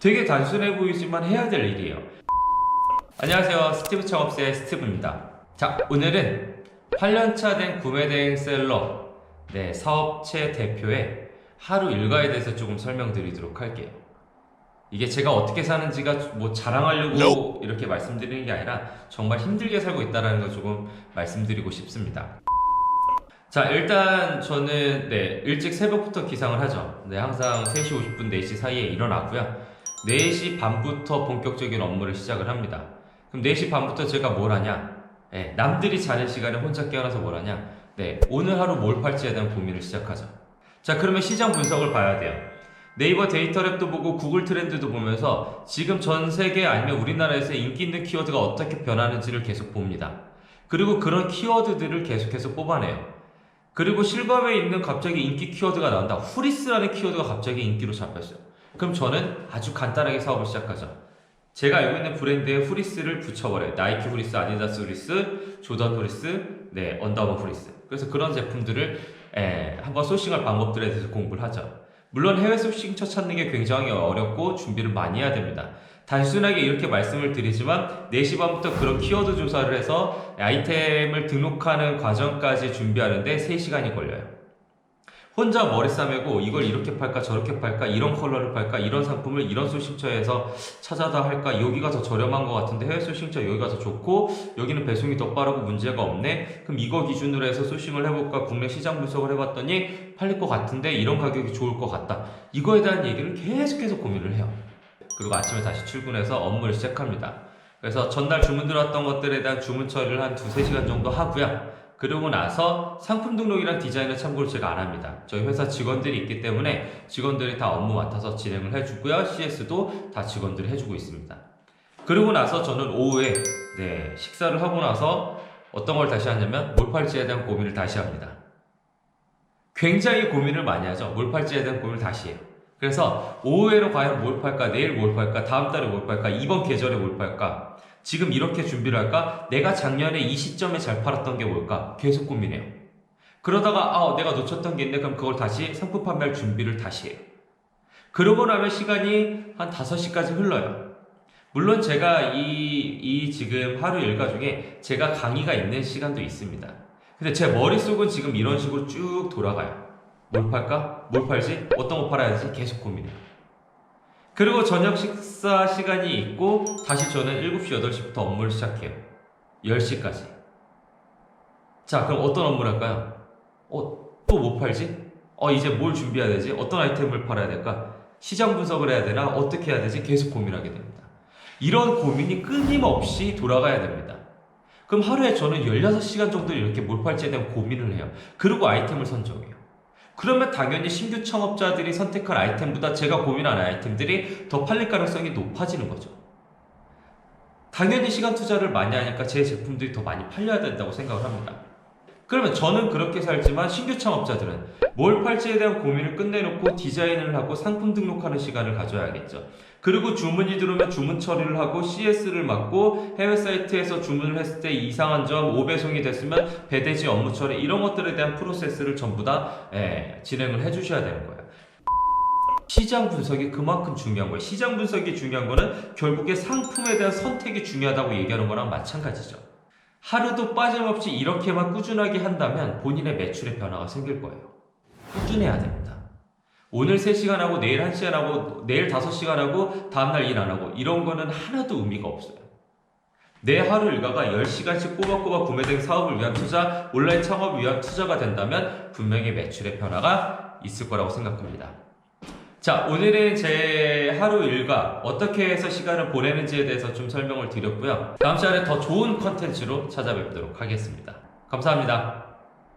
되게 단순해 보이지만 해야 될 일이에요. 안녕하세요, 스티브 창업스의 스티브입니다. 자, 오늘은 8년차 된 구매대행 셀러 사업체 대표의 하루 일과에 대해서 조금 설명드리도록 할게요. 이게 제가 어떻게 사는지가 뭐 자랑하려고 이렇게 말씀드리는 게 아니라 정말 힘들게 살고 있다는 걸 조금 말씀드리고 싶습니다. 자, 일단 저는 일찍 새벽부터 기상을 하죠. 항상 3시 50분, 4시 사이에 일어나고요. 4시 반부터 본격적인 업무를 시작을 합니다. 그럼 4시 반부터 제가 뭘 하냐? 남들이 자는 시간에 혼자 깨어나서 뭘 하냐? 오늘 하루 뭘 팔지에 대한 고민을 시작하죠. 자, 그러면 시장 분석을 봐야 돼요. 네이버 데이터랩도 보고 구글 트렌드도 보면서 지금 전 세계 아니면 우리나라에서 인기 있는 키워드가 어떻게 변하는지를 계속 봅니다. 그리고 그런 키워드들을 계속해서 뽑아내요. 그리고 실검에 있는 갑자기 인기 키워드가 나온다. 후리스라는 키워드가 갑자기 인기로 잡혔어요. 그럼 저는 아주 간단하게 사업을 시작하죠. 제가 알고 있는 브랜드에 후리스를 붙여버려요. 나이키 후리스, 아디다스 후리스, 조던 후리스, 언더아머 후리스. 그래서 그런 제품들을 한번 소싱할 방법들에 대해서 공부를 하죠. 물론 해외 소싱처 찾는 게 굉장히 어렵고 준비를 많이 해야 됩니다. 단순하게 이렇게 말씀을 드리지만 4시 반부터 그런 키워드 조사를 해서 아이템을 등록하는 과정까지 준비하는데 3시간이 걸려요. 혼자 머리 싸매고 이걸 이렇게 팔까 저렇게 팔까 이런 컬러를 팔까 이런 상품을 이런 소싱처에서 찾아다 할까 여기가 더 저렴한 것 같은데 해외 소싱처 여기가 더 좋고 여기는 배송이 더 빠르고 문제가 없네. 그럼 이거 기준으로 해서 소싱을 해볼까 국내 시장 분석을 해봤더니 팔릴 것 같은데 이런 가격이 좋을 것 같다. 이거에 대한 얘기를 계속해서 고민을 해요. 그리고 아침에 다시 출근해서 업무를 시작합니다. 그래서 전날 주문 들어왔던 것들에 대한 주문 처리를 한 2-3시간 정도 하고요. 그러고 나서 상품 등록이란 디자인을 참고로 제가 안 합니다. 저희 회사 직원들이 있기 때문에 직원들이 다 업무 맡아서 진행을 해주고요. CS도 다 직원들이 해주고 있습니다. 그러고 나서 저는 오후에 식사를 하고 나서 어떤 걸 다시 하냐면 뭘 팔지에 대한 고민을 다시 합니다. 굉장히 고민을 많이 하죠. 뭘 팔지에 대한 고민을 다시 해요. 그래서 오후에는 과연 뭘 팔까? 내일 뭘 팔까? 다음 달에 뭘 팔까? 이번 계절에 뭘 팔까? 지금 이렇게 준비를 할까? 내가 작년에 이 시점에 잘 팔았던 게 뭘까? 계속 고민해요. 그러다가 내가 놓쳤던 게 있네. 그럼 그걸 다시 상품 판매할 준비를 다시 해요. 그러고 나면 시간이 한 5시까지 흘러요. 물론 제가 이 지금 하루 일과 중에 제가 강의가 있는 시간도 있습니다. 근데 제 머릿속은 지금 이런 식으로 쭉 돌아가요. 뭘 팔까? 뭘 팔지? 어떤 거 팔아야 되지? 계속 고민해요. 그리고 저녁 식사 시간이 있고 다시 저는 7시, 8시부터 업무를 시작해요. 10시까지. 자, 그럼 어떤 업무를 할까요? 또 뭐 팔지? 이제 뭘 준비해야 되지? 어떤 아이템을 팔아야 될까? 시장 분석을 해야 되나? 어떻게 해야 되지? 계속 고민하게 됩니다. 이런 고민이 끊임없이 돌아가야 됩니다. 그럼 하루에 저는 16시간 정도 이렇게 뭘 팔지에 대한 고민을 해요. 그리고 아이템을 선정해요. 그러면 당연히 신규 창업자들이 선택한 아이템보다 제가 고민하는 아이템들이 더 팔릴 가능성이 높아지는 거죠. 당연히 시간 투자를 많이 하니까 제 제품들이 더 많이 팔려야 된다고 생각을 합니다. 그러면 저는 그렇게 살지만 신규 창업자들은 뭘 팔지에 대한 고민을 끝내놓고 디자인을 하고 상품 등록하는 시간을 가져야겠죠. 그리고 주문이 들어오면 주문 처리를 하고 CS를 맡고 해외 사이트에서 주문을 했을 때 이상한 점, 오배송이 됐으면 배대지 업무 처리 이런 것들에 대한 프로세스를 전부 다 진행을 해주셔야 되는 거예요. 시장 분석이 그만큼 중요한 거예요. 시장 분석이 중요한 거는 결국에 상품에 대한 선택이 중요하다고 얘기하는 거랑 마찬가지죠. 하루도 빠짐없이 이렇게만 꾸준하게 한다면 본인의 매출의 변화가 생길 거예요. 꾸준해야 됩니다. 오늘 3시간 하고 내일 1시간 하고 내일 5시간 하고 다음날 일 안 하고 이런 거는 하나도 의미가 없어요. 내 하루 일과가 10시간씩 꼬박꼬박 구매된 사업을 위한 투자, 온라인 창업을 위한 투자가 된다면 분명히 매출의 변화가 있을 거라고 생각합니다. 자, 오늘은 제 하루 일과 어떻게 해서 시간을 보내는지에 대해서 좀 설명을 드렸고요. 다음 시간에 더 좋은 컨텐츠로 찾아뵙도록 하겠습니다. 감사합니다.